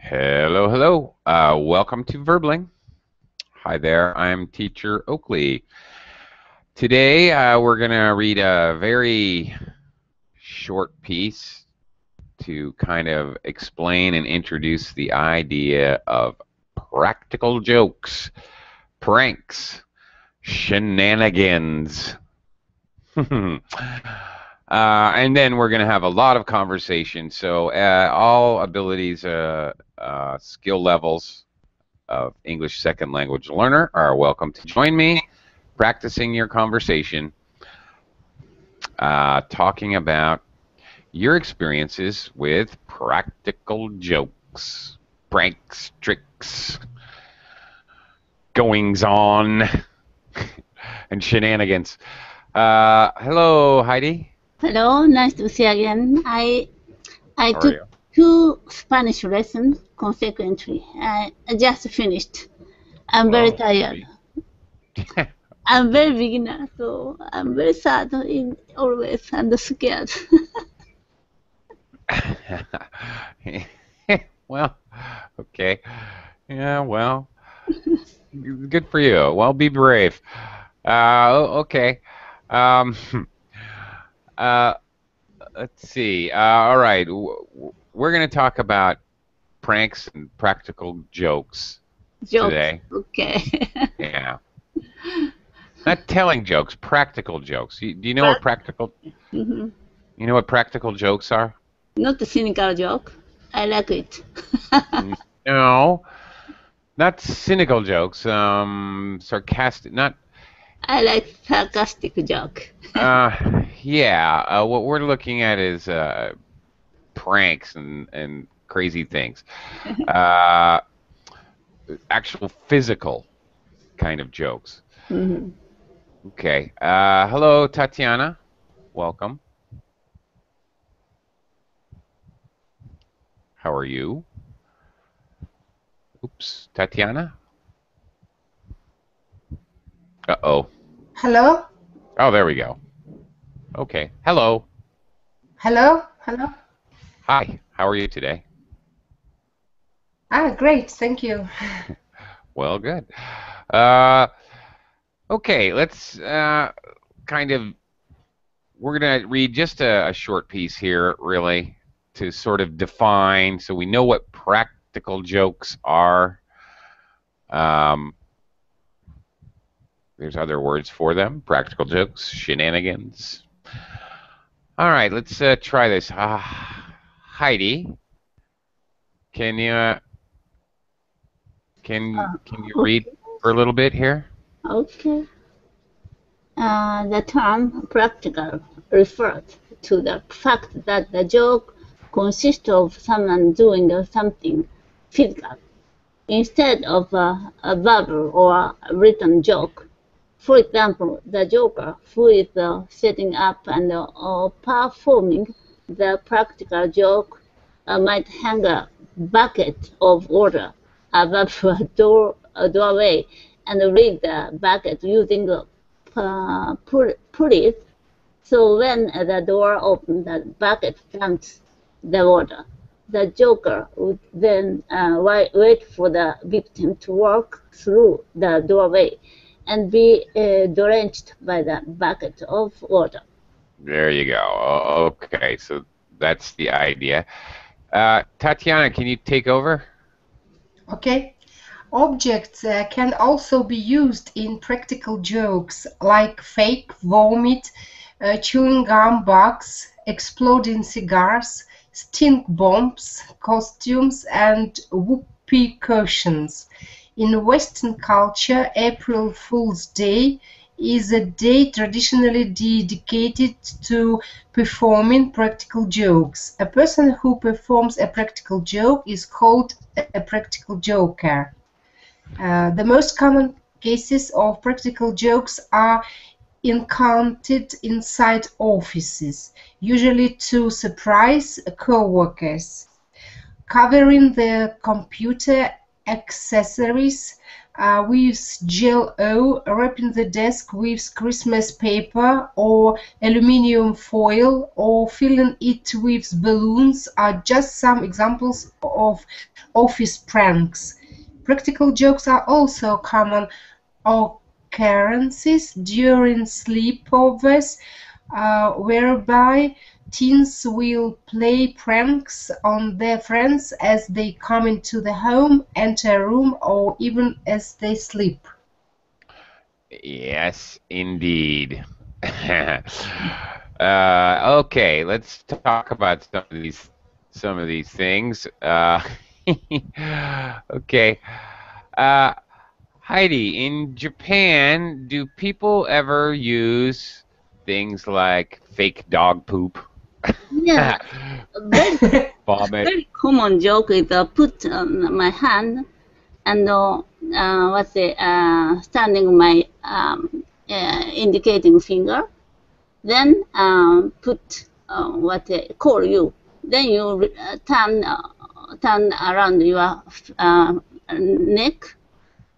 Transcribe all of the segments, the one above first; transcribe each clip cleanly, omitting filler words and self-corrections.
Hello, hello. Welcome to Verbling. Hi there, I'm Teacher Oakley. Today we're going to read a very short piece to kind of explain and introduce the idea of practical jokes, pranks, shenanigans. And then we're going to have a lot of conversation. So all abilities, skill levels of English second language learner are welcome to join me practicing your conversation, talking about your experiences with practical jokes, pranks, tricks, goings on, and shenanigans. Hello, Heidi. Hello, nice to see you again. I How are took you? 2 Spanish lessons consequently. I just finished. I'm very Well, tired. I'm very beginner, so I'm very sad always and scared. well, okay. Yeah, well, good for you. Well, be brave. Okay. Um, uh, let's see. All right. We're going to talk about pranks and practical jokes Jokes. today. Okay. Yeah. Not telling jokes, practical jokes. Do you know what practical? Mhm. You know what practical jokes are? Not a cynical joke. I like it. No, not cynical jokes. Sarcastic. Not. I like sarcastic joke. Yeah. What we're looking at is pranks and crazy things. Uh, actual physical kind of jokes. Mhm. Okay. Hello, Tatiana. Welcome. How are you? Oops, Tatiana. Uh-oh. Hello? Oh, there we go. Okay. Hello. Hello? Hello? Hi. How are you today? Great, thank you. Well, good. Okay, let's kind of, we're going to read just a short piece here, really, to sort of define so we know what practical jokes are. There's other words for them, practical jokes, shenanigans. All right, let's try this. Heidi, can you read Okay. for a little bit here? Okay. The term practical refers to the fact that the joke consists of someone doing something physical instead of a verbal or written joke. For example, the joker who is setting up and performing the practical joke might hang a bucket of water above a doorway and read the bucket using pulleys. So when the door opens, the bucket dumps the water. The joker would then wait for the victim to walk through the doorway and be drenched by the bucket of water. There you go. Okay, so that's the idea. Tatiana, can you take over? Okay. Objects can also be used in practical jokes like fake vomit, chewing gum box, exploding cigars, stink bombs, costumes, and whoopee cushions. In Western culture, April Fool's Day is a day traditionally dedicated to performing practical jokes. A person who performs a practical joke is called a practical joker. The most common cases of practical jokes are encountered inside offices, usually to surprise co-workers, covering the computer accessories, with Gel-O, wrapping the desk with Christmas paper or aluminium foil, or filling it with balloons are just some examples of office pranks. Practical jokes are also common occurrences during sleepovers, whereby teens will play pranks on their friends as they come into the home, enter a room, or even as they sleep. Yes, indeed. Okay, let's talk about some of these things. Okay. Heidi, in Japan, do people ever use things like fake dog poop? Yeah, very, Vomit. very common joke is put on my hand and standing my indicating finger, then put call you, then you turn around your neck,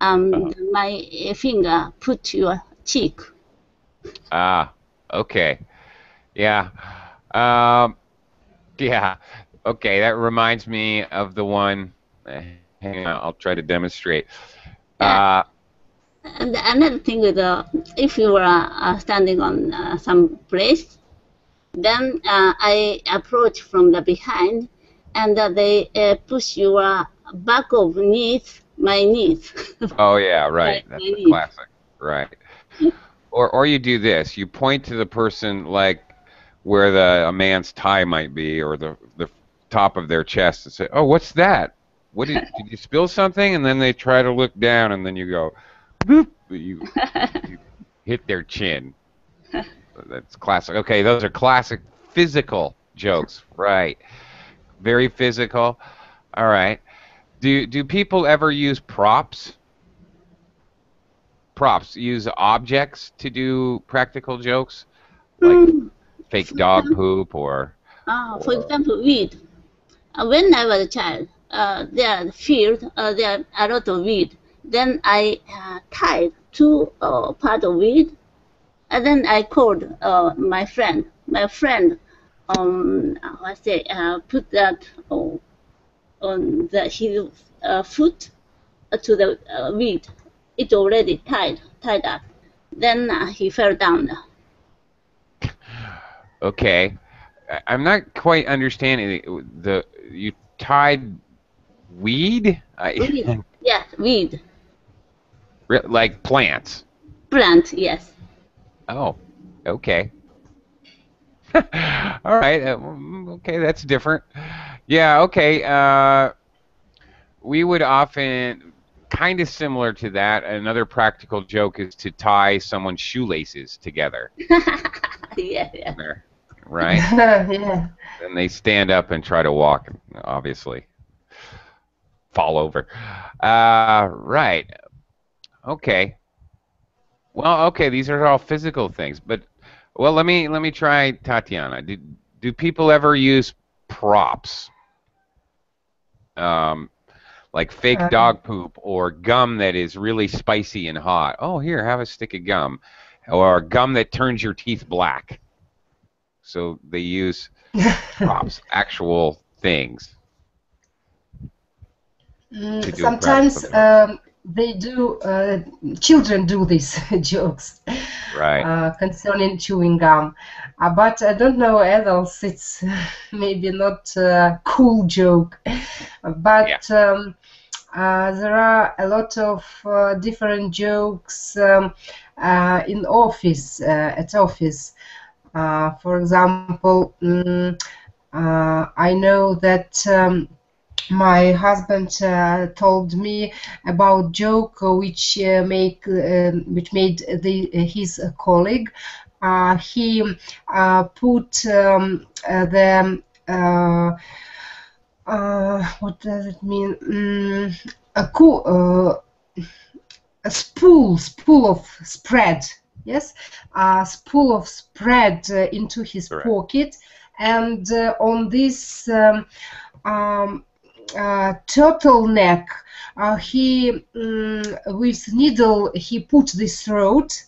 my finger put your cheek. Ah, okay. Yeah. Yeah. Okay, that reminds me of the one. Hang on, I'll try to demonstrate. And another thing is, if you are standing on some place, then I approach from the behind, and they push your back of knees, my knees. Oh yeah, right. My That's a knees. classic. Right. Or you do this. You point to the person like where a man's tie might be, or the top of their chest, and say, "Oh, what's that? What did you spill something?" And then they try to look down, and then you go, "Boop!" You hit their chin. That's classic. Okay, those are classic physical jokes. Right. Very physical. All right. Do people ever use props? Props, use objects to do practical jokes, like fake dog poop or. For example, weed. When I was a child, there are field, there are a lot of weed. Then I tied two part of weed, and then I called my friend. My friend, put that on his foot to the weed. It already tied up. Then he fell down. Okay, I'm not quite understanding you tied weed. Weed. Yes, weed. Like plants. Plant, yes. Oh, okay. All right. Okay, that's different. Yeah. Okay. We would often, kind of similar to that. Another practical joke is to tie someone's shoelaces together. Yeah. Right. Yeah. And they stand up and try to walk. Obviously, fall over. Right. Okay. Well, okay. These are all physical things, but well, let me try Tatiana. Do people ever use props? Like fake dog poop or gum that is really spicy and hot. Oh, here, have a stick of gum. Or gum that turns your teeth black. So they use props, actual things. Sometimes they do, children do these jokes, right? Concerning chewing gum. But I don't know, adults, it's maybe not a cool joke. But yeah. There are a lot of different jokes in office, at office. For example, I know that my husband told me about joke which made his colleague. He put the what does it mean? A spool of spread. Yes, a spool of spread into his pocket, and on this turtleneck. He with needle he put this throat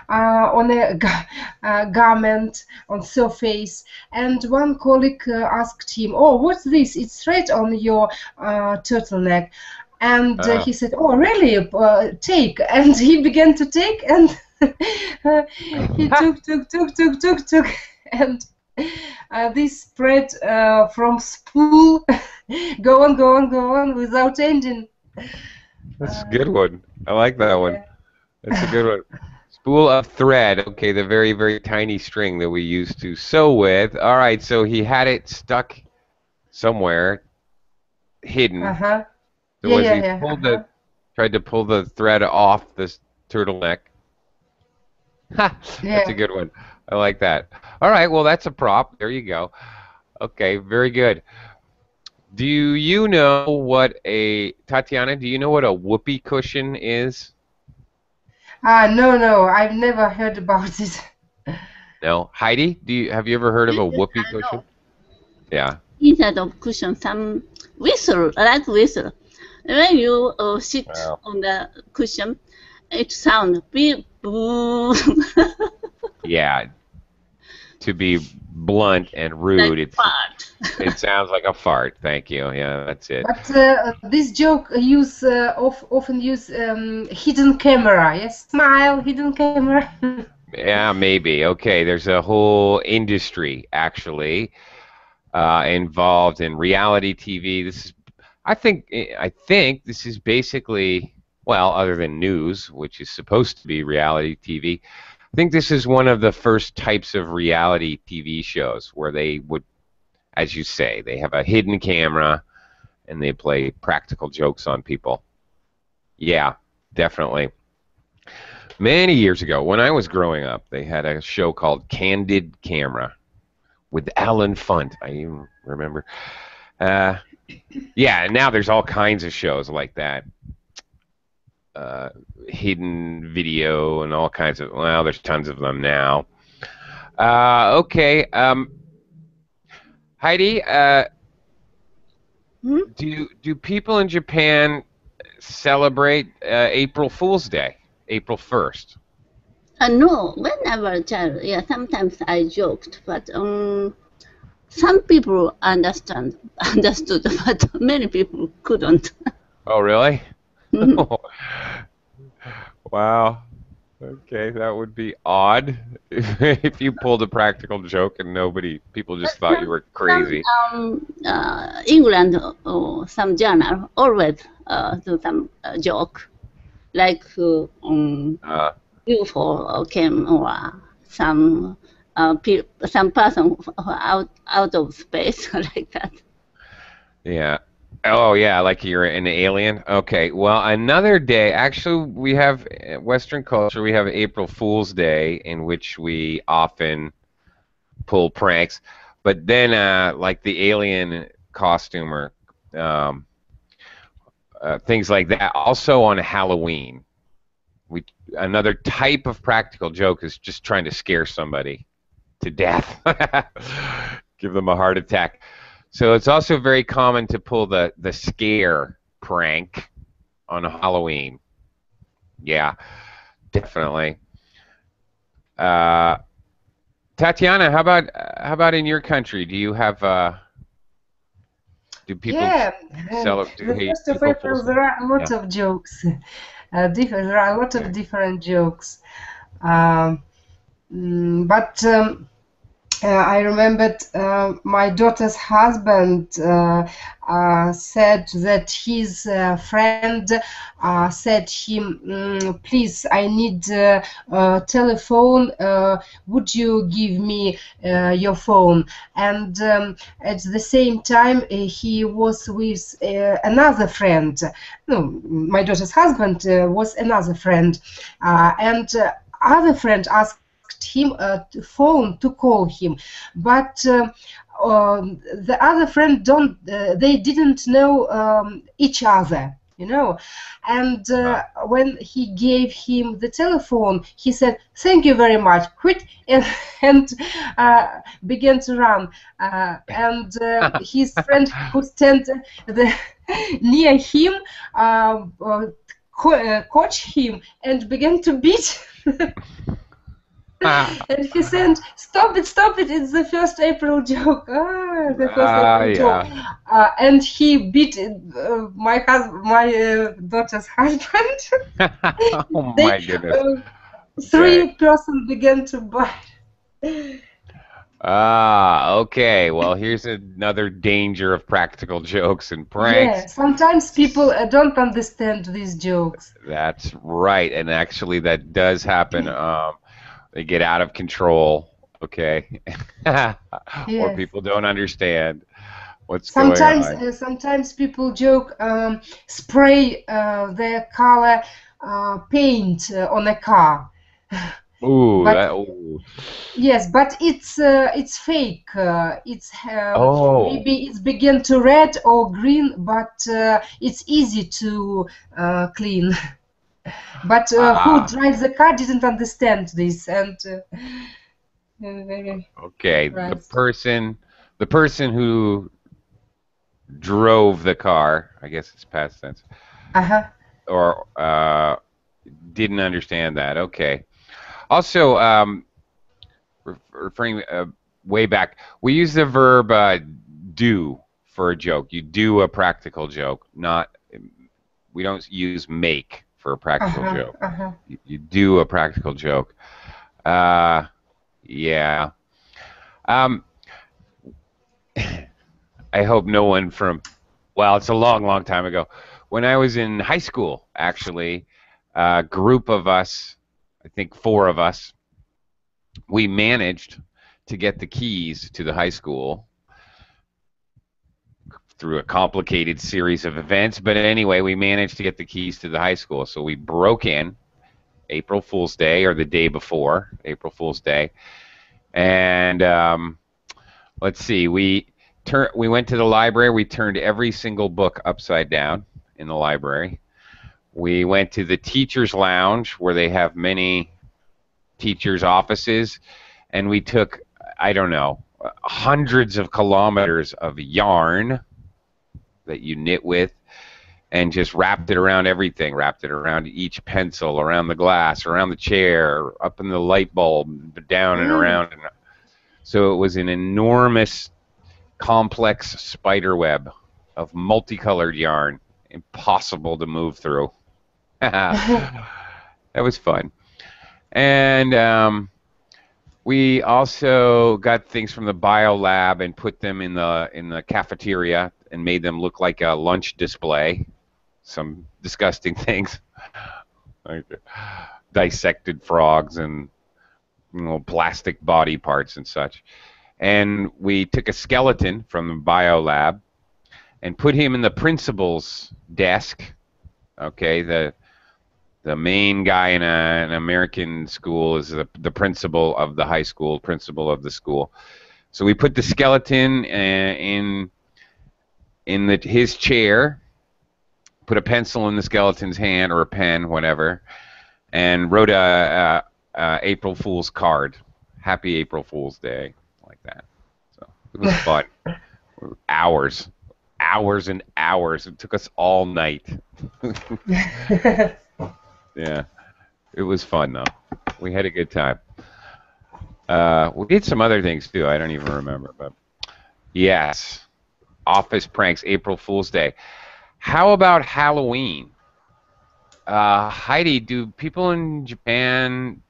on a garment on surface, and one colleague asked him, "Oh, what's this? It's thread on your turtleneck." And he said, "Oh, really? Take." And he began to take, and he took, and this spread from spool, go on without ending. That's a good one. I like that one. That's a good one. Spool of thread. Okay, the very, very tiny string that we used to sew with. All right, so he had it stuck somewhere, hidden. So as he pulled tried to pull the thread off this turtleneck. That's a good one. I like that. All right, well, that's a prop. There you go. Okay, very good. Do you know what Tatiana, do you know what a whoopee cushion is? No, I've never heard about it. No? Heidi, have you ever heard of a whoopee cushion? Yeah. Inside of cushion, some whistle, like whistle. When you sit on the cushion, it sounds beep, boo. Yeah. To be blunt and rude, like fart. It sounds like a fart. Thank you. Yeah, that's it. But this joke often use hidden camera. Yes, smile, hidden camera. Yeah, maybe. Okay, there's a whole industry actually involved in reality TV. I think this is basically, well, other than news, which is supposed to be reality TV. I think this is one of the first types of reality TV shows where they would, as you say, they have a hidden camera and they play practical jokes on people. Yeah, definitely. Many years ago, when I was growing up, they had a show called Candid Camera with Alan Funt. I even remember. Yeah, and now there's all kinds of shows like that. Hidden video and all kinds of, well, there's tons of them now. Okay. Heidi, do people in Japan celebrate April Fool's Day, April 1st? No, when I was a child, yeah, sometimes I joked, but some people understood, but many people couldn't. Oh, really? Wow. Okay, that would be odd if you pulled a practical joke and people just thought you were crazy. England or some journal always do some joke, like UFO came or some person out of space like that. Yeah. Oh, yeah, like you're an alien? Okay, well, another day, actually, we have, Western culture, we have April Fool's Day, in which we often pull pranks, but then, like the alien costume or things like that, also on Halloween. Another type of practical joke is just trying to scare somebody to death. Give them a heart attack. So it's also very common to pull the scare prank on Halloween. Yeah, definitely. Tatiana, how about in your country? Do you have do people celebrate? First of all, there are a lot of jokes. There are a lot of different jokes, but. I remembered my daughter's husband said that his friend said him, please, I need a telephone, would you give me your phone? And at the same time he was with another friend. No, my daughter's husband was another friend, and other friend asked him a phone to call him, but the other friend they didn't know each other. you know. And when he gave him the telephone, he said, "Thank you very much," quit, and began to run. And his friend who stand near him coach him and began to beat. And he said, "Stop it, stop it, it's the first April joke." The first April joke. And he beat my daughter's husband. Oh my goodness. Three persons began to bite. Okay. Well, here's another danger of practical jokes and pranks. Yeah, sometimes people don't understand these jokes. That's right, and actually that does happen. They get out of control, okay? Or people don't understand what's going on. Sometimes people joke, spray their color paint on a car. Ooh, Yes, but it's fake. Maybe it's begin to red or green, but it's easy to clean. But who drives the car didn't understand this, and okay, the person who drove the car, I guess it's past tense, or didn't understand that. Okay. Also, referring way back, we use the verb do for a joke. You do a practical joke, we don't use make for a practical joke. You do a practical joke. Yeah. I hope no one from, well, it's a long, long time ago. When I was in high school, actually, a group of us, I think 4 of us, we managed to get the keys to the high school through a complicated series of events. But anyway, we managed to get the keys to the high school. So we broke in April Fool's Day, or the day before April Fool's Day. And let's see, we went to the library. We turned every single book upside down in the library. We went to the teacher's lounge, where they have many teachers' offices, and we took, I don't know, hundreds of kilometers of yarn that you knit with, and just wrapped it around everything. Wrapped it around each pencil, around the glass, around the chair, up in the light bulb, down and around. And so it was an enormous, complex spider web of multicolored yarn, impossible to move through. That was fun. And we also got things from the bio lab and put them in the cafeteria and made them look like a lunch display. Some disgusting things, like dissected frogs and plastic body parts and such. And we took a skeleton from the bio lab and put him in the principal's desk. Okay, the main guy in an American school is the principal of the high school, principal of the school. So we put the skeleton in his chair, put a pencil in the skeleton's hand, or a pen, whatever, and wrote a April Fool's card. Happy April Fool's Day, like that. So it was fun. Hours and hours. It took us all night. Yeah, it was fun though. We had a good time. We did some other things too. I don't even remember, but yes, office pranks, April Fool's Day. How about Halloween? Heidi, do people in Japan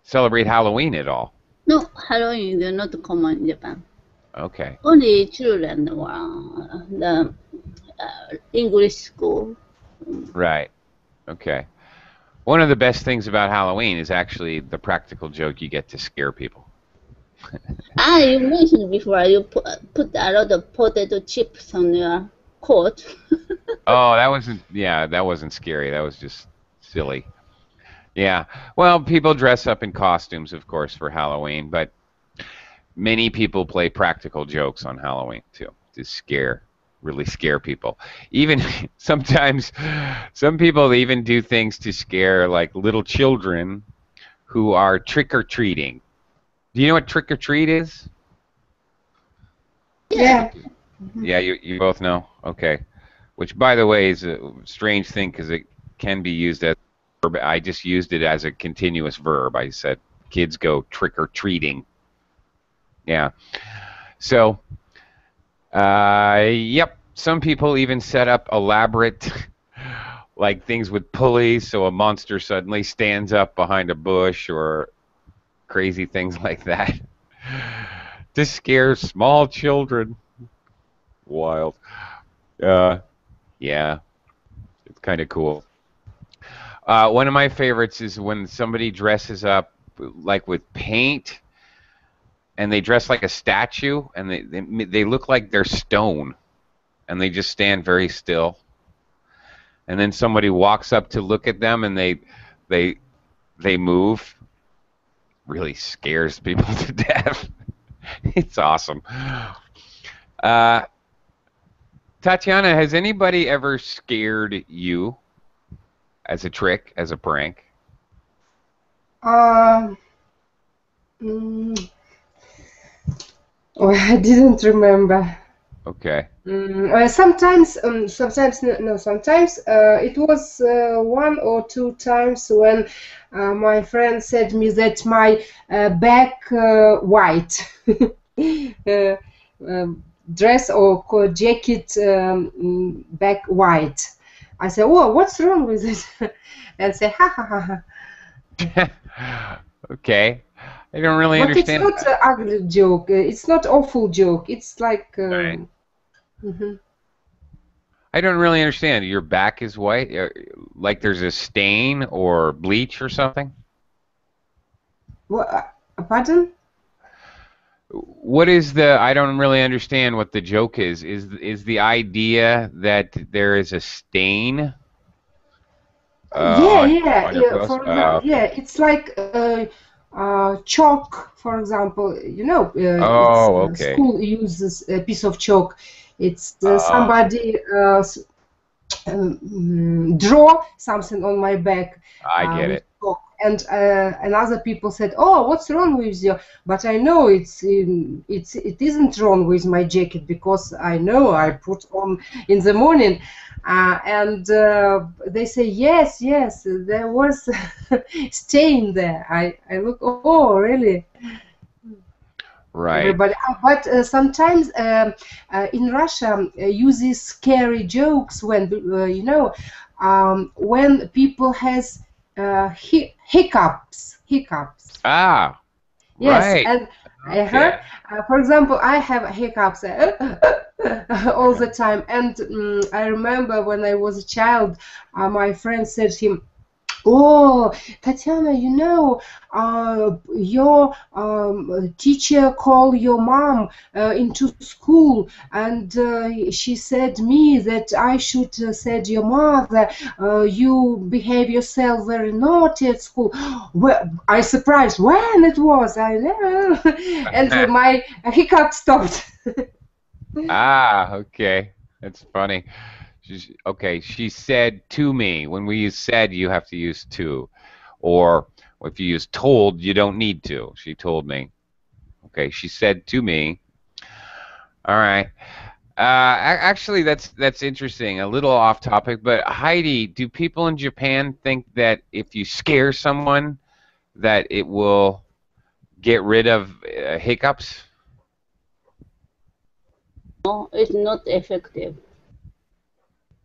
celebrate Halloween at all? No, Halloween is not common in Japan. Okay. Only children were the English school. Right. Okay. One of the best things about Halloween is actually the practical joke you get to scare people. You mentioned before you put a lot of potato chips on your coat. Oh, that wasn't scary. That was just silly. Yeah. Well, people dress up in costumes, of course, for Halloween, but many people play practical jokes on Halloween too, to scare really scare people. Even sometimes, some people even do things to scare like little children who are trick-or-treating. Do you know what trick-or-treat is? Yeah. Yeah, you both know? Okay. Which, by the way, is a strange thing because it can be used as a verb. I just used it as a continuous verb. I said, kids go trick-or-treating. Yeah. So, yep, some people even set up elaborate like things with pulleys so a monster suddenly stands up behind a bush or crazy things like that to scare small children. Wild. Yeah, it's kind of cool. One of my favorites is when somebody dresses up like with paint and they dress like a statue and they look like they're stone and they just stand very still. And then somebody walks up to look at them and they move. Really scares people to death. It's awesome. Tatiana, has anybody ever scared you as a trick, as a prank? Mm, oh, I didn't remember. Okay. Sometimes it was 1 or 2 times when my friend said me that my back white dress or jacket back white. I said, "Oh, what's wrong with it?" And say, "Ha ha ha ha." Okay. I don't really But it's understand not an ugly joke. It's not awful joke. It's like. Right. Mhm. I don't really understand. Your back is white? Like there's a stain or bleach or something? Pardon? What is I don't really understand what the joke is. Is the idea that there is a stain on your clothes? For example, Okay. it's like chalk, for example. Oh, okay. School uses a piece of chalk. It's Oh, somebody draw something on my back I get with it. chalk, and other people said, "Oh, what's wrong with you?" But I know it isn't wrong with my jacket because I know I put on in the morning, and they say, "Yes, there was stain there." I look, "Oh, really?" Right. Everybody, but sometimes in Russia uses scary jokes when when people has hiccups. Ah, Yes, right. and I heard, Okay. for example, I have hiccups all the time, and I remember when I was a child, my friend said to him, "Oh, Tatiana, your teacher called your mom into school, and she said me that I should said your mother, you behave yourself very naughty at school." Well, I surprised when it was, I know, and my hiccup stopped. Ah, okay. That's funny. Okay, she said to me. When we use said, you have to use to. Or if you use told, you don't need to. She told me. Okay, she said to me. All right. Actually, that's interesting. A little off topic, but Heidi, do people in Japan think that if you scare someone, that it will get rid of hiccups? No, it's not effective.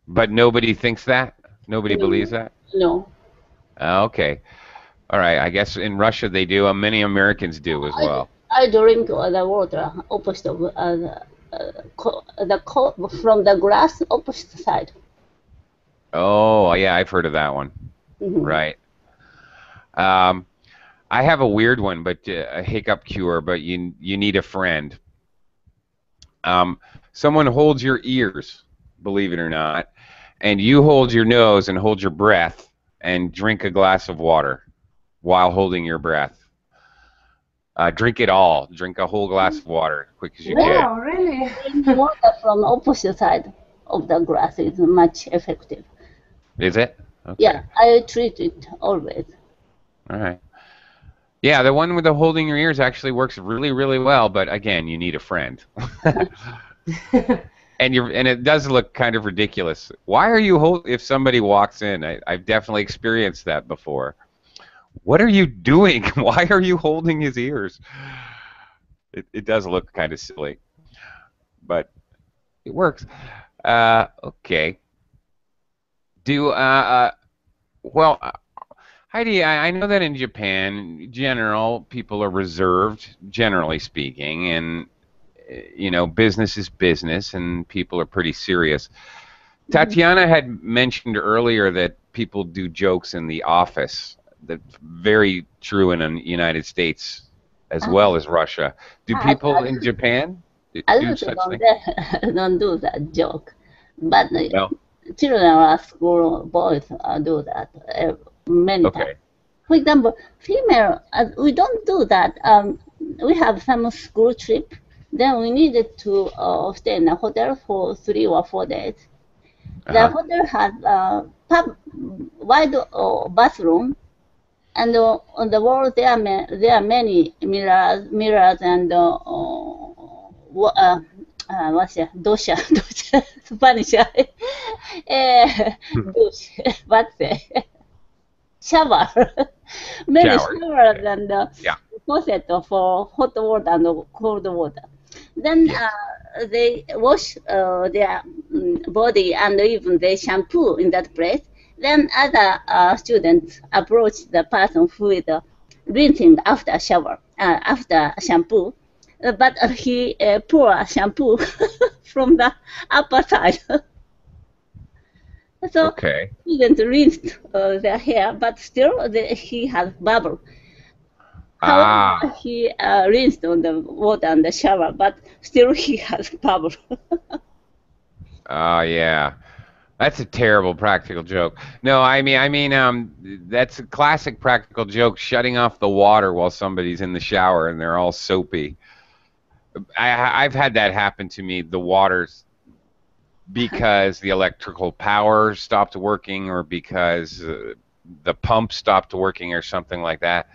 But nobody thinks that? Nobody believes No, that? no. Okay. All right. I guess in Russia they do. Many Americans do as well. I drink the water opposite of from the glass opposite side. Oh, yeah, I've heard of that one. Mhm. Right. Um, I have a weird one, but a hiccup cure, but you need a friend. Someone holds your ears, believe it or not, and you hold your nose and hold your breath and drink a glass of water while holding your breath. Drink it all. Drink a whole glass of water as quick as you can. Wow, really? Drinking water from opposite side of the glass is much effective. Is it? Okay. Yeah, I treat it always. All right. Yeah, the one with the holding your ears actually works really, really well, but again, you need a friend. And it does look kind of ridiculous. Why are you if somebody walks in? I've definitely experienced that before. What are you doing? Why are you holding his ears? It does look kind of silly, but it works. Okay. Well, Heidi, I know that in Japan, in general, people are reserved, generally speaking, and business is business, and people are pretty serious. Tatiana had mentioned earlier that people do jokes in the office. That's very true in the United States as well as Russia. Do people in Japan I do such things? don't do that joke, but No. children at school, boys do that many Okay. times. For example, female, we don't do that. We have some school trip, then we needed to stay in a hotel for 3 or 4 days. The hotel has wide bathroom, and on the wall there are many mirrors and what's it? Dosha, Spanish. What's it? Shower. Many showers and faucet for hot water and cold water. Then they wash their body and even they shampoo in that place. Then other students approach the person who is rinsing after shower, after shampoo. But he pour shampoo from the upper side. So students rinsed their hair, but still he has bubble. However, he rinsed on the water and the shower, but still he has bubble. Oh yeah, that's a terrible practical joke. No, I mean, that's a classic practical joke. Shutting off the water while somebody's in the shower and they're all soapy. I've had that happen to me. The water's because the electrical power stopped working, or because the pump stopped working, or something like that.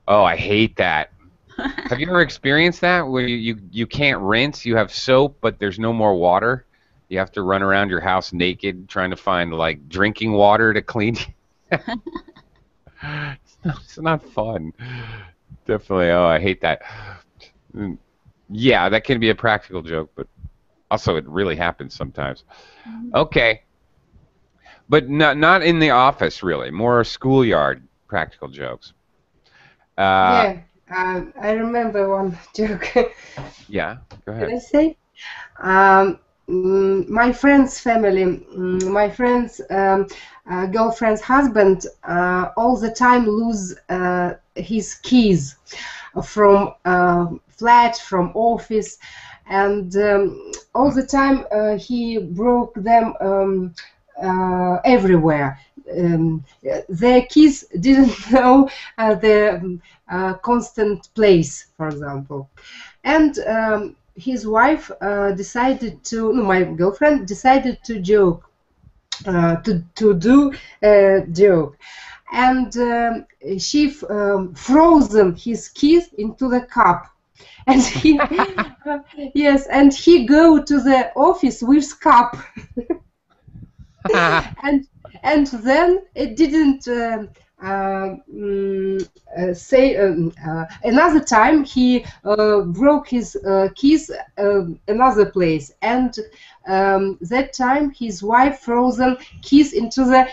Oh, I hate that. Have you ever experienced that where you can't rinse? You have soap, but there's no more water. You have to run around your house naked trying to find like drinking water to clean. It's not fun. Definitely. Oh, I hate that. Yeah, that can be a practical joke, but also it really happens sometimes. Okay. But not in the office, really. More schoolyard practical jokes. Yeah, I remember one joke. Yeah, go ahead. Can I say? My friend's family, my friend's girlfriend's husband all the time lose his keys from flat, from office, and all the time he broke them everywhere. Their keys didn't know the constant place, for example. And his wife decided to, no, my girlfriend decided to joke, to do a joke. And she frozen his keys into the cup. And he, yes, and he go to the office with cup. and then it didn't say another time he broke his keys another place, and that time his wife frozen keys into the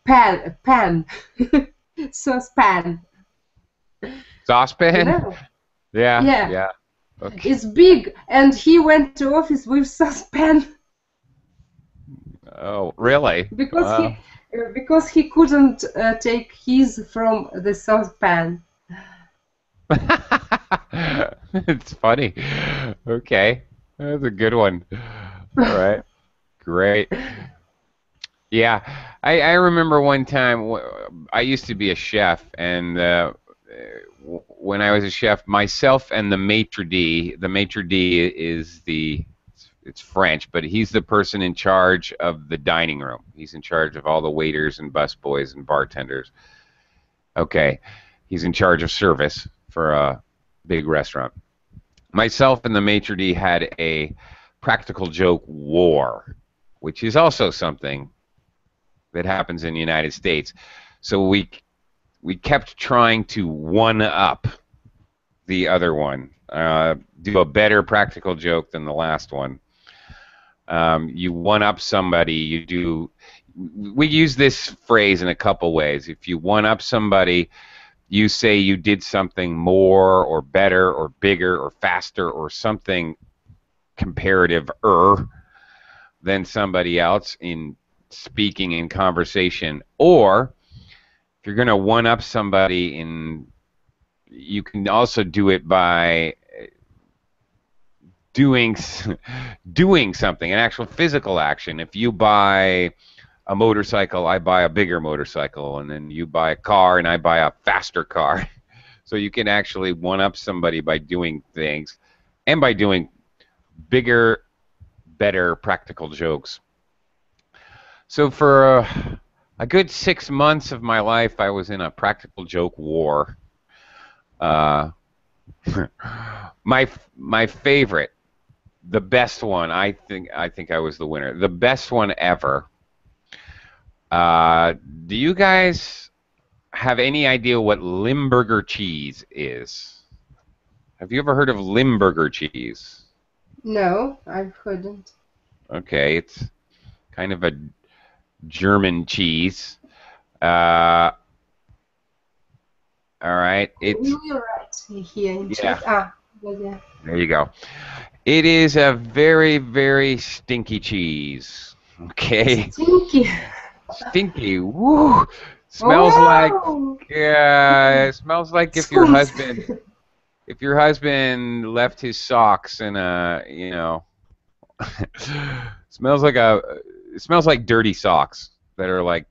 pan saucepan. Saucepan? No. Yeah. Okay. It's big, and he went to office with saucepan. Oh, really? Because he couldn't take keys from the saucepan. It's funny. Okay, that's a good one. All right, great. Yeah, I remember one time I used to be a chef, and when I was a chef, myself and the maitre d'. The maitre d' is it's French, but he's the person in charge of the dining room. He's in charge of all the waiters and busboys and bartenders. Okay, he's in charge of service for a big restaurant. Myself and the maitre d' had a practical joke war, which is also something that happens in the United States. So we kept trying to one-up the other one, do a better practical joke than the last one. You one-up somebody, we use this phrase in a couple ways. If you one-up somebody, you say you did something more or better or bigger or faster or something comparative-er than somebody else in speaking in conversation. Or if you're going to one-up somebody, you can also do it by doing something, an actual physical action. If you buy a motorcycle, I buy a bigger motorcycle, and then you buy a car and I buy a faster car. So you can actually one-up somebody by doing things and by doing bigger, better practical jokes. So for a good 6 months of my life, I was in a practical joke war. My favorite, the best one, I think I was the winner. The best one ever. Do you guys have any idea what Limburger cheese is? Have you ever heard of Limburger cheese? No, I couldn't. Okay, it's kind of a German cheese. All right, it's. You're right here in Yeah. Yeah. There you go. It is a very, very stinky cheese. Okay. Stinky. Stinky. Woo. Smells like. Yeah. It smells like if your husband left his socks in a, smells like dirty socks that are like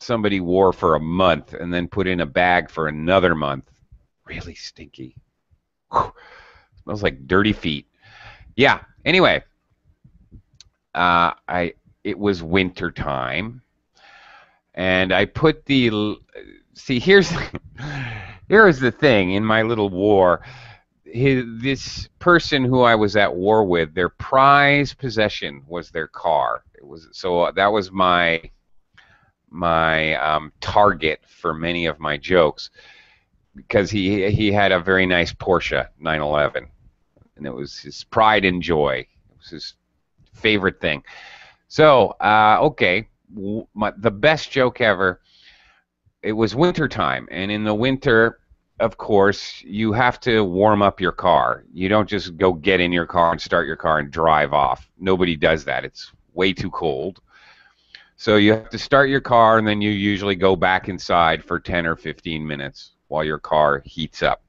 somebody wore for a month and then put in a bag for another month. Really stinky. Whew. Smells like dirty feet. Yeah. Anyway, it was winter time, and I put here is the thing in my little war. This person who I was at war with, their prized possession was their car. That was my target for many of my jokes, because he had a very nice Porsche 911, and it was his pride and joy. It was his favorite thing. So okay, the best joke ever. It was winter time, and in the winter, of course, you have to warm up your car. You don't just go get in your car and start your car and drive off. Nobody does that. It's way too cold. So you have to start your car, and then you usually go back inside for 10 or 15 minutes while your car heats up.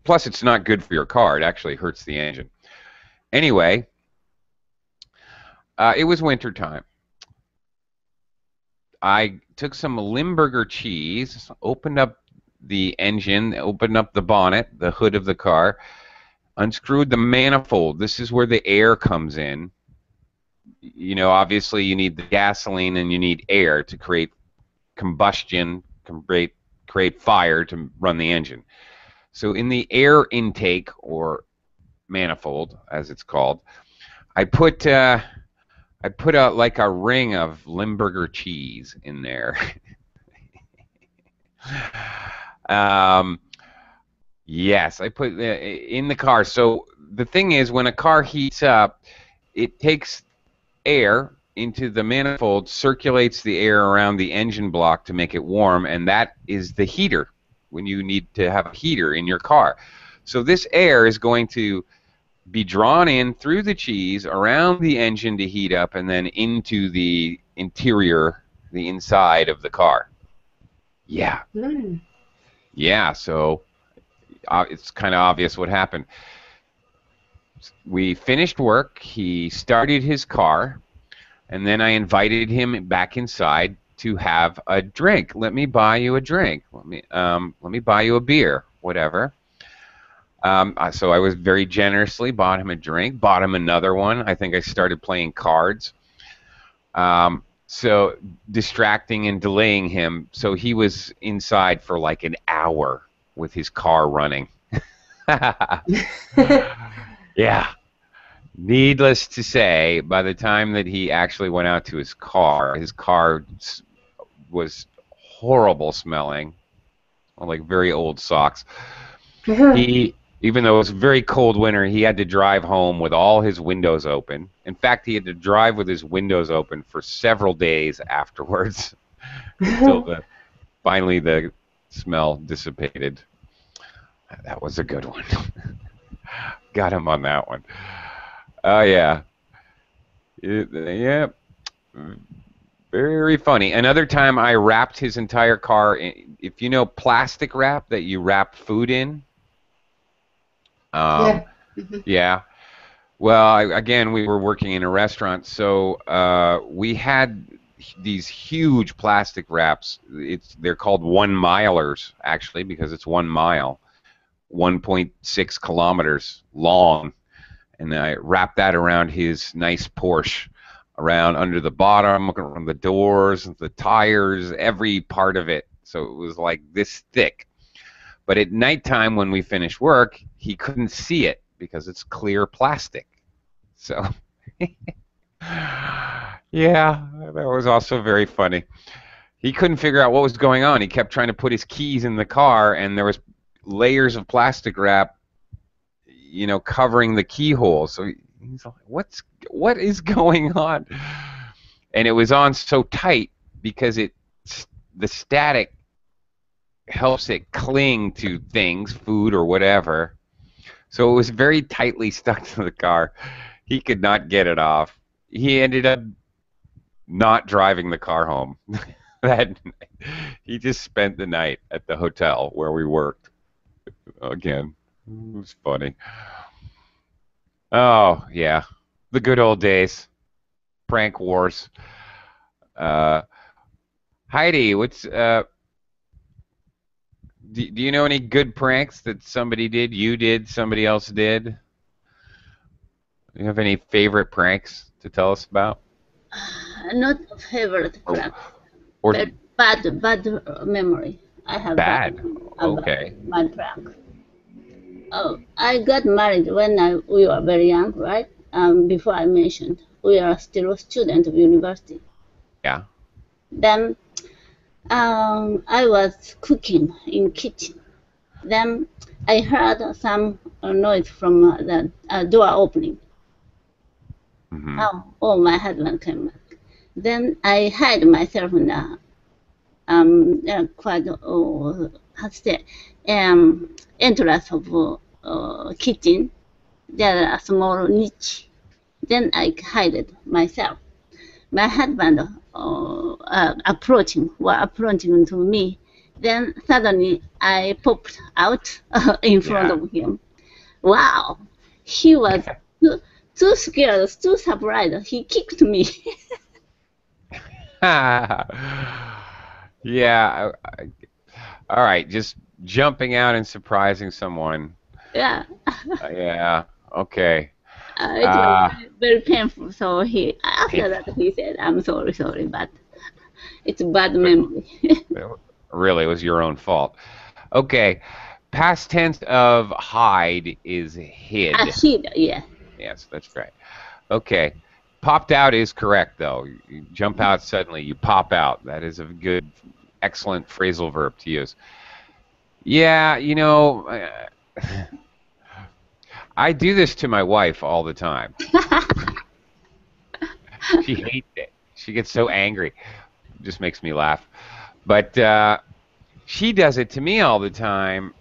Plus, it's not good for your car. It actually hurts the engine. Anyway, it was winter time. I took some Limburger cheese, opened up the engine, opened up the bonnet, the hood of the car, unscrewed the manifold. This is where the air comes in. Obviously you need the gasoline and you need air to create combustion, create fire to run the engine. So in the air intake, or manifold as it's called, I put like a ring of Limburger cheese in there. Yes, I put in the car. So the thing is, when a car heats up, it takes air into the manifold, circulates the air around the engine block to make it warm, and that is the heater when you need to have a heater in your car. So this air is going to be drawn in through the cheese around the engine to heat up, and then into the interior, the inside of the car. Yeah. Mm. Yeah, so it's kind of obvious what happened. We finished work, he started his car, and then I invited him back inside to have a drink. Let me buy you a drink. Let me buy you a beer, whatever. So I was very generously bought him a drink, bought him another one. I think I started playing cards. So distracting and delaying him. So he was inside for like an hour with his car running. Yeah. Needless to say, by the time that he actually went out to his car was horrible smelling, like very old socks. Even though it was a very cold winter, he had to drive home with all his windows open. In fact, he had to drive with his windows open for several days afterwards until finally the smell dissipated. That was a good one. Got him on that one. Oh, yeah. Yeah. Very funny. Another time I wrapped his entire car in, if you know plastic wrap that you wrap food in. Yeah. Yeah. Well, again, we were working in a restaurant, so we had these huge plastic wraps. They're called 1 milers, actually, because it's 1 mile, 1.6 kilometers long. And I wrapped that around his nice Porsche, around under the bottom, around the doors, the tires, every part of it. So it was like this thick. But at nighttime when we finished work, he couldn't see it because it's clear plastic. So, yeah, that was also very funny. He couldn't figure out what was going on. He kept trying to put his keys in the car, and there was layers of plastic wrap, you know, covering the keyhole. So he's like, what is going on? And it was on so tight because the static helps it cling to things, food or whatever. So it was very tightly stuck to the car. He could not get it off. He ended up not driving the car home. He just spent the night at the hotel where we worked. Again, it was funny. Oh, yeah. The good old days. Prank wars. Heidi, do you know any good pranks that somebody did, you did, somebody else did? Do you have any favorite pranks to tell us about? Not favorite prank, Or but bad memory. I have bad? about Okay. my prank. Oh, I got married when we were very young, right? Before I mentioned, we are still a student of university. Yeah. Then I was cooking in kitchen. Then I heard some noise from the door opening. Mm-hmm. Oh, my husband came back. Then I hid myself in the quite how to say entrance of kitchen. There are a small niche. Then I hide it myself. My husband approaching to me. Then suddenly I popped out in front of him. Wow, he was too scared, too surprised. He kicked me. Yeah. All right. Just jumping out and surprising someone. Yeah. Yeah. Okay. It was very painful. So after that he said, "I'm sorry, but it's a bad memory." Really, it was your own fault. Okay. Past tense of hide is hid. Hid, yeah. Yes, that's right. Okay. Popped out is correct, though. You jump out suddenly, you pop out. That is a good, excellent phrasal verb to use. Yeah, you know, I do this to my wife all the time. She hates it. She gets so angry. It just makes me laugh. But she does it to me all the time.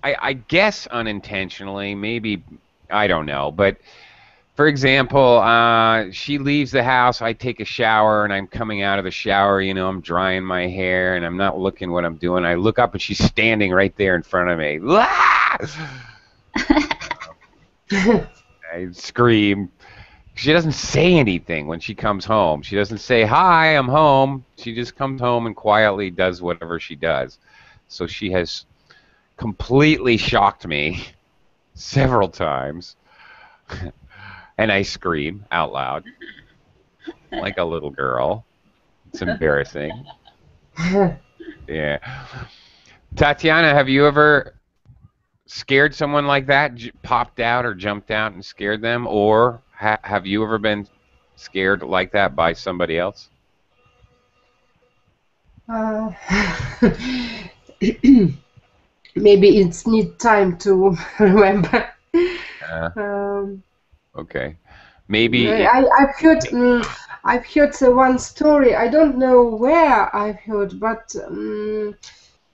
I guess unintentionally, maybe, I don't know. But, for example, she leaves the house, I take a shower, and I'm coming out of the shower, you know, I'm drying my hair, and I'm not looking what I'm doing. I look up, and she's standing right there in front of me. I scream. She doesn't say anything when she comes home. She doesn't say, "Hi, I'm home." She just comes home and quietly does whatever she does. So she has completely shocked me several times, and I scream out loud like a little girl. It's embarrassing. Yeah. Tatiana, have you ever scared someone like that, popped out or jumped out and scared them, or have you ever been scared like that by somebody else? Maybe it's need time to remember. Okay, maybe I've heard one story. I don't know where I've heard, but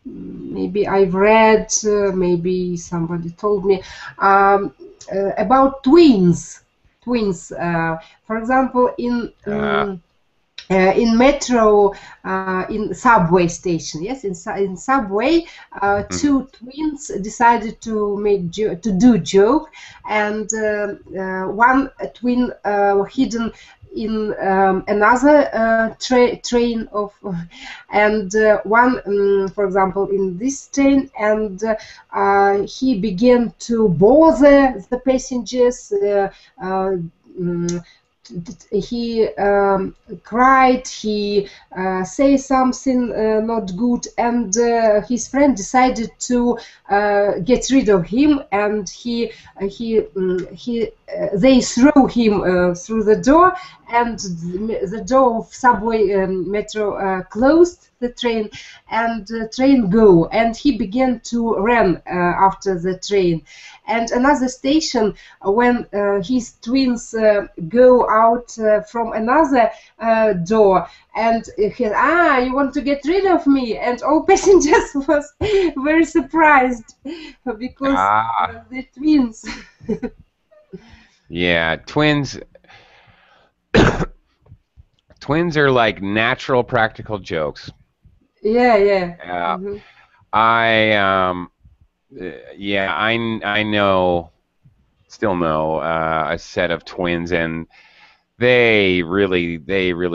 maybe I've read, maybe somebody told me about twins. Twins, for example, in metro, in subway station, yes, in subway, two twins decided to do joke, and one twin hidden in another train of, and one, for example, in this train, and he began to bother the passengers. He cried, he say something not good, and his friend decided to get rid of him, and they threw him through the door, and the door of subway metro closed the train, and the train go, and he began to run after the train. And another station, when his twins go out from another door, and he said, you want to get rid of me? And all passengers was very surprised because the twins. Yeah, twins. Twins are like natural practical jokes. Yeah, yeah. Mm-hmm. I know, still know a set of twins, and they really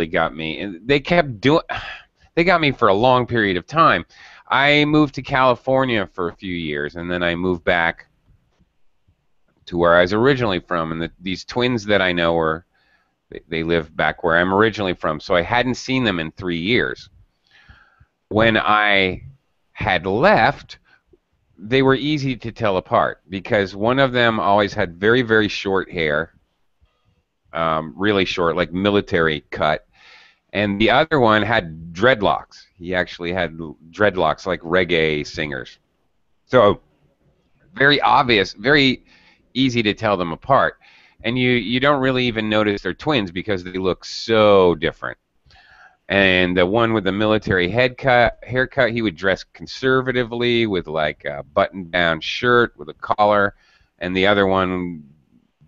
got me, and they got me for a long period of time. I moved to California for a few years, and then I moved back to where I was originally from, and these twins that I know they live back where I'm originally from, so I hadn't seen them in 3 years. When I had left, they were easy to tell apart because one of them always had very, very short hair, really short, like military cut, and the other one had dreadlocks. He actually had dreadlocks like reggae singers. So very obvious, very easy to tell them apart. And you don't really even notice they're twins because they look so different. And the one with the military haircut, he would dress conservatively with like a button-down shirt with a collar, and the other one,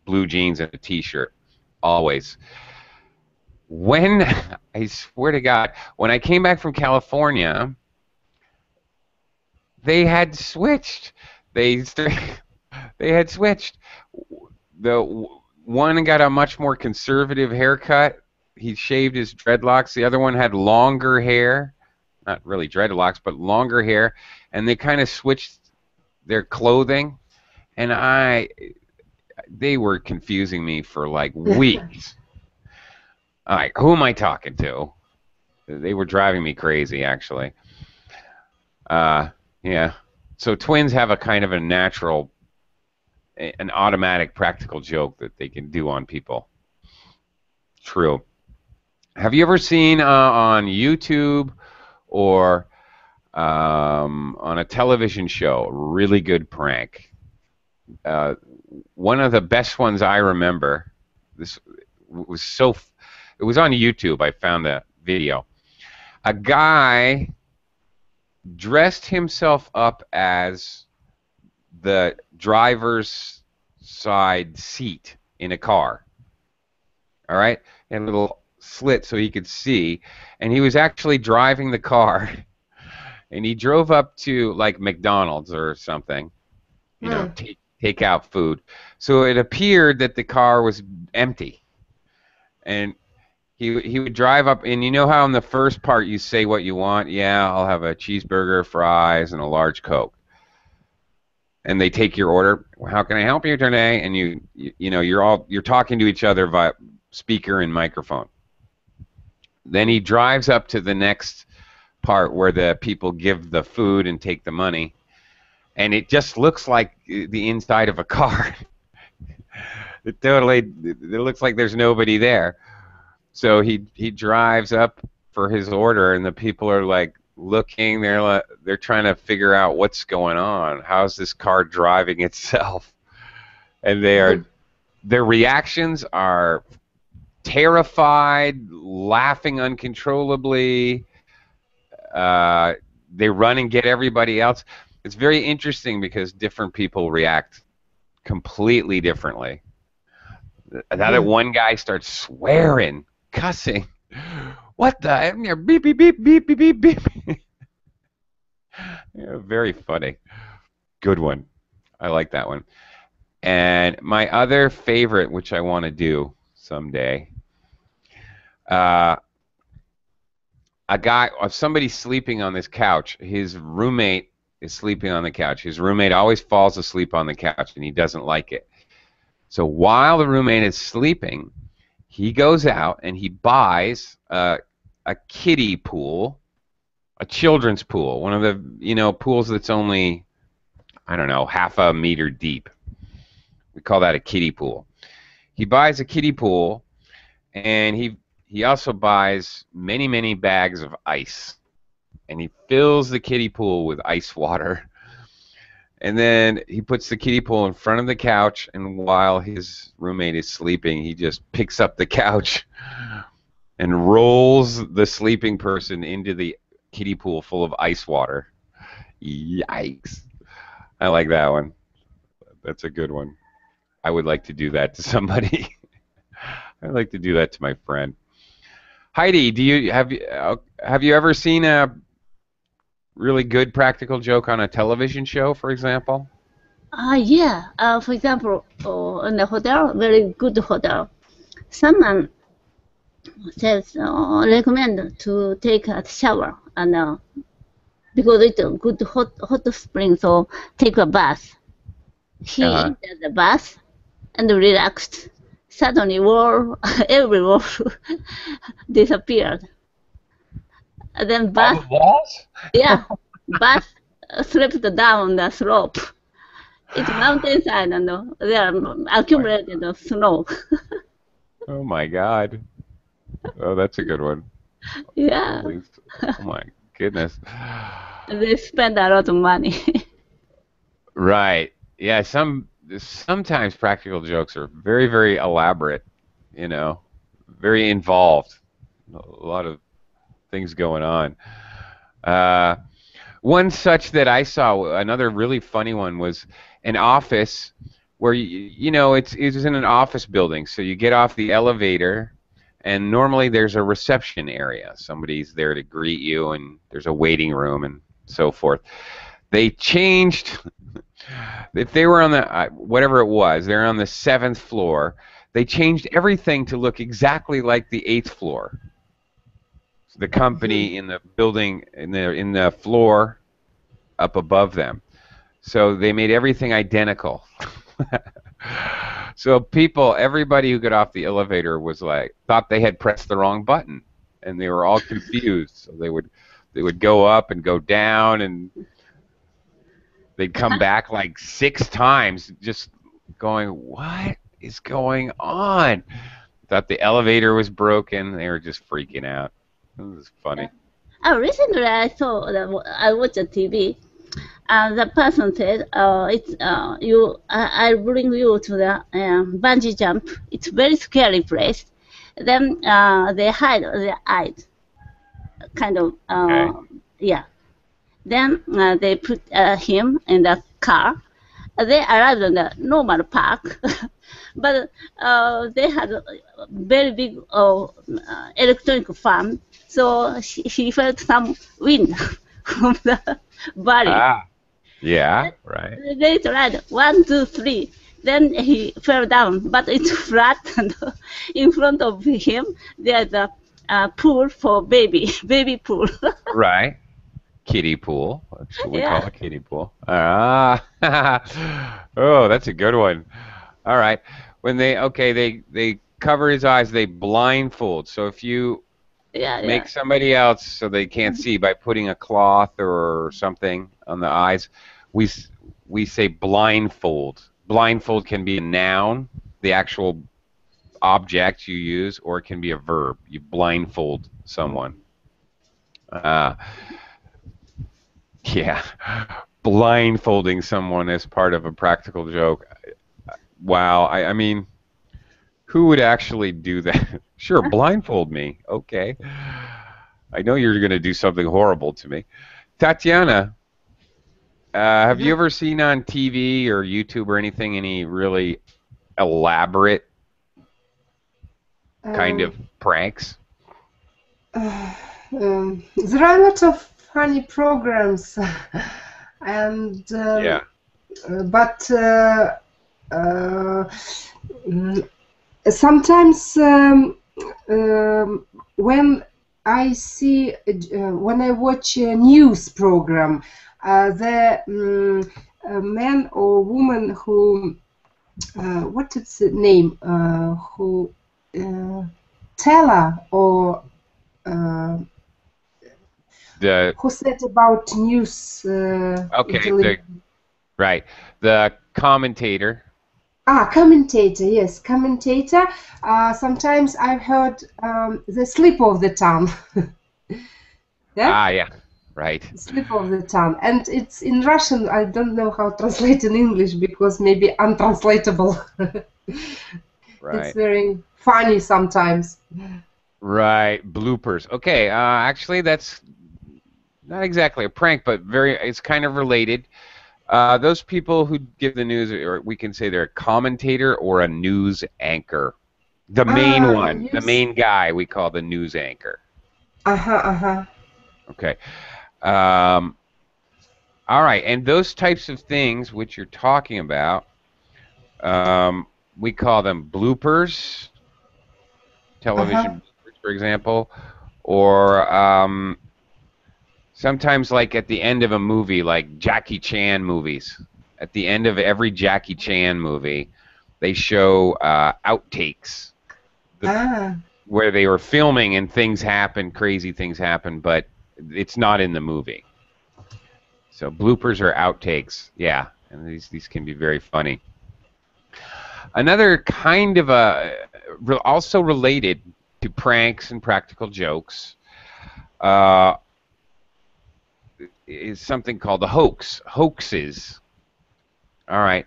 blue jeans and a T-shirt, always. When, I swear to God, when I came back from California, they had switched. They had switched. The one got a much more conservative haircut. He shaved his dreadlocks. The other one had longer hair, not really dreadlocks, but longer hair, and they kind of switched their clothing, and they were confusing me for like weeks. Like, who am I talking to? They were driving me crazy, actually. Yeah. So twins have a kind of a natural, an automatic practical joke that they can do on people. True. Have you ever seen on YouTube or on a television show a really good prank? One of the best ones I remember. It was on YouTube. I found that video. A guy dressed himself up as the driver's side seat in a car. All right, and a little slit so he could see, and he was actually driving the car, and he drove up to like McDonald's or something, take out food. So it appeared that the car was empty. And he would drive up, and you know how in the first part you say what you want? Yeah, I'll have a cheeseburger, fries, and a large Coke. And they take your order. Well, how can I help you today? And you know you're talking to each other via speaker and microphone. Then he drives up to the next part where the people give the food and take the money, and it just looks like the inside of a car. It looks like there's nobody there. So he drives up for his order, and the people are like looking. They're trying to figure out what's going on. How's this car driving itself? And their reactions are terrified, laughing uncontrollably. They run and get everybody else. It's very interesting because different people react completely differently. That one guy starts swearing, cussing. What the? Beep, beep, beep, beep, beep, beep, beep. Yeah, very funny. Good one. I like that one. And my other favorite, which I want to do someday, somebody's sleeping on this couch. His roommate is sleeping on the couch. His roommate always falls asleep on the couch, and he doesn't like it. So while the roommate is sleeping, he goes out and he buys a kiddie pool, a children's pool, one of the pools that's only, I don't know, half a meter deep. We call that a kiddie pool. He buys a kiddie pool, and he also buys many, many bags of ice, and he fills the kiddie pool with ice water. And then he puts the kiddie pool in front of the couch, and while his roommate is sleeping, he just picks up the couch and rolls the sleeping person into the kiddie pool full of ice water. Yikes. I like that one. That's a good one. I would like to do that to somebody. I'd like to do that to my friend. Heidi, have you ever seen a really good practical joke on a television show, for example? Yeah. For example, in a hotel, very good hotel, someone says recommend to take a shower, and because it's a good hot spring, so take a bath. He entered the bath and relaxed. Suddenly, every wall disappeared. And then bath, walls? Yeah, bath slipped down the slope. It's mountainside, and there are accumulated snow. Oh my God! Oh, that's a good one. Yeah. Oh my goodness. They spend a lot of money. Right. Yeah. Sometimes practical jokes are very, very elaborate. Very involved. A lot of things going on. One such that I saw, another really funny one, was an office where it's in an office building. So you get off the elevator, and normally there's a reception area. Somebody's there to greet you, and there's a waiting room and so forth. They changed. If they were on the whatever it was, they're on the 7th floor. They changed everything to look exactly like the 8th floor. The company in the building in the floor up above them. So they made everything identical. So everybody who got off the elevator thought they had pressed the wrong button, and they were all confused. So they would go up and go down, and they'd come back like 6 times, just going, "What is going on?" Thought the elevator was broken. They were just freaking out. It was funny. Recently, I watched a TV, and the person said, I bring you to the bungee jump. It's a very scary place." Then they hide their eyes, kind of, yeah. Then they put him in the car. They arrived in the normal park, but they had a very big electronic fan, so he felt some wind from the body. Yeah, right. They tried 1, 2, 3. Then he fell down, but it's flat, and in front of him there's a pool for baby pool. Right. Kiddie pool. That's what we call Yeah. a kiddie pool. Ah. Oh, that's a good one. All right. When they cover his eyes, they blindfold. So if you Yeah, make somebody else so they can't see by putting a cloth or something on the eyes, we say blindfold. Blindfold can be a noun, the actual object you use, or it can be a verb. You blindfold someone. Yeah, blindfolding someone as part of a practical joke. Wow, I mean, who would actually do that? Sure, blindfold me. Okay. I know you're going to do something horrible to me. Tatiana, have you ever seen on TV or YouTube or anything any really elaborate kind of pranks? There are a lot of funny programs, and Yeah. but sometimes when when I watch a news program, the man or woman who what is the name who teller or who said about news right, the commentator. Commentator, yes, commentator. Sometimes I've heard the slip of the tongue. Yeah? Yeah, right. Slip of the tongue. And it's in Russian. I don't know how to translate in English because maybe untranslatable. Right. It's very funny sometimes. Right, bloopers. Okay, actually that's not exactly a prank, but it's kind of related. Those people who give the news, or we can say they're a commentator or a news anchor. The main one, the main guy, we call the news anchor. Okay. All right, and those types of things which you're talking about, we call them bloopers, television bloopers, for example, or sometimes like at the end of a movie, like Jackie Chan movies. At the end of every Jackie Chan movie, they show outtakes where they were filming and things happen, crazy things happen, but it's not in the movie. So bloopers are outtakes, yeah, and these can be very funny. Another kind of also related to pranks and practical jokes is something called a hoax. Hoaxes. All right.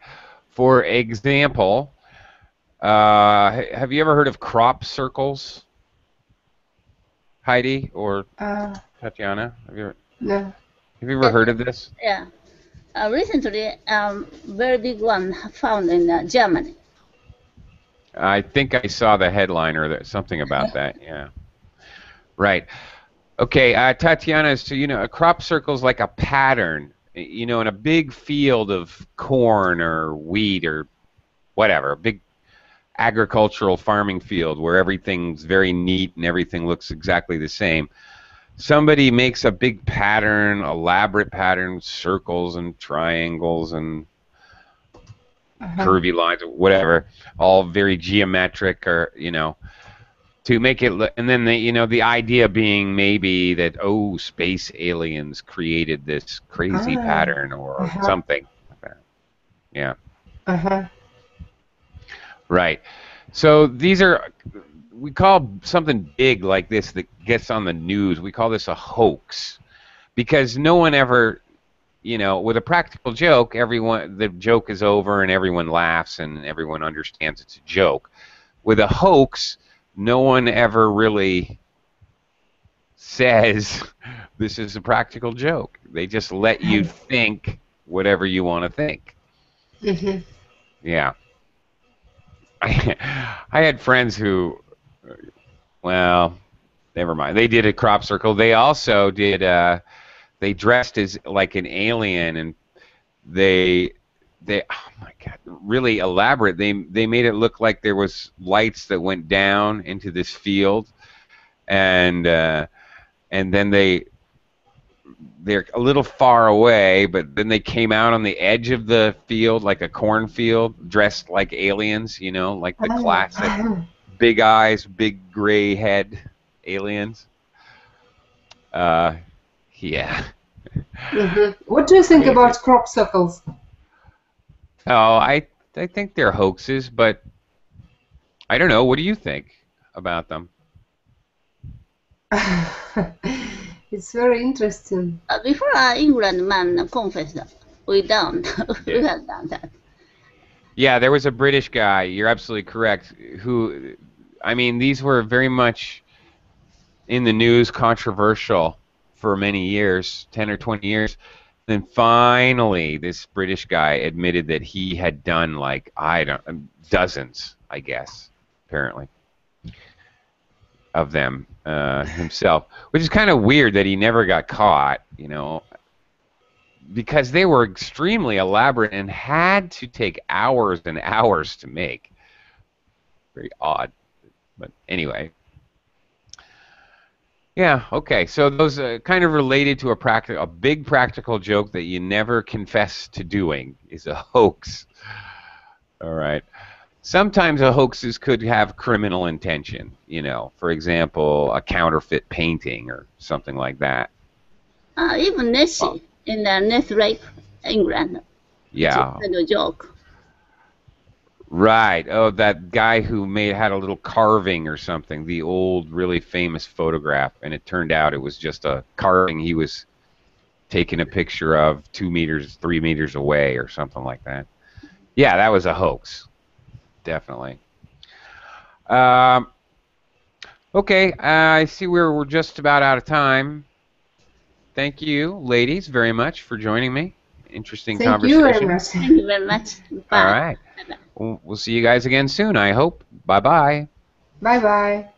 For example, have you ever heard of crop circles, Heidi or Tatiana? No. Have you ever heard of this? Yeah. Recently, very big one found in Germany. I think I saw the headline or something about that. Yeah. Right. Okay, Tatiana, so a crop circle is like a pattern, in a big field of corn or wheat or whatever, a big agricultural farming field where everything's very neat and everything looks exactly the same. Somebody makes a big pattern, elaborate pattern, circles and triangles and curvy lines, whatever, all very geometric, or to make it look, and then the idea being maybe that space aliens created this crazy pattern or something like that. Yeah. Right. So these are, we call something big like this that gets on the news, we call this a hoax, because no one ever, with a practical joke, the joke is over and everyone laughs and everyone understands it's a joke. With a hoax, no one ever really says this is a practical joke. They just let you think whatever you want to think. Yeah. I had friends who, well, never mind. They did a crop circle. They also did, they dressed as like an alien, and they oh my God, really elaborate. They made it look like there was lights that went down into this field, and then they're a little far away, but then they came out on the edge of the field like a cornfield, dressed like aliens, you know, like the classic big eyes, big gray head aliens. Yeah. What do you think about crop circles? Oh, I think they're hoaxes, but I don't know. What do you think about them? It's very interesting. Before England man confessed, we don't. We have done that. Yeah, there was a British guy, you're absolutely correct, who, I mean, these were very much in the news, controversial for many years, 10 or 20 years. Then finally, this British guy admitted that he had done like, dozens, I guess, apparently, of them himself, which is kind of weird that he never got caught, you know, because they were extremely elaborate and had to take hours and hours to make. Very odd, but anyway. Yeah, okay, so those kind of related to a big practical joke that you never confess to doing is a hoax. All right. Sometimes a hoaxes could have criminal intention, you know, for example, a counterfeit painting or something like that. Even Nessie in the Ness Lake, England. Yeah. It's a joke. Right. Oh, that guy who had a little carving or something, the old, really famous photograph, and it turned out it was just a carving he was taking a picture of 2 meters, 3 meters away or something like that. Yeah, that was a hoax. Definitely. Okay, I see we're just about out of time. Thank you, ladies, very much for joining me. Interesting conversation. Thank you very much. Thank you very much. Bye. All right. We'll see you guys again soon, I hope. Bye-bye. Bye-bye.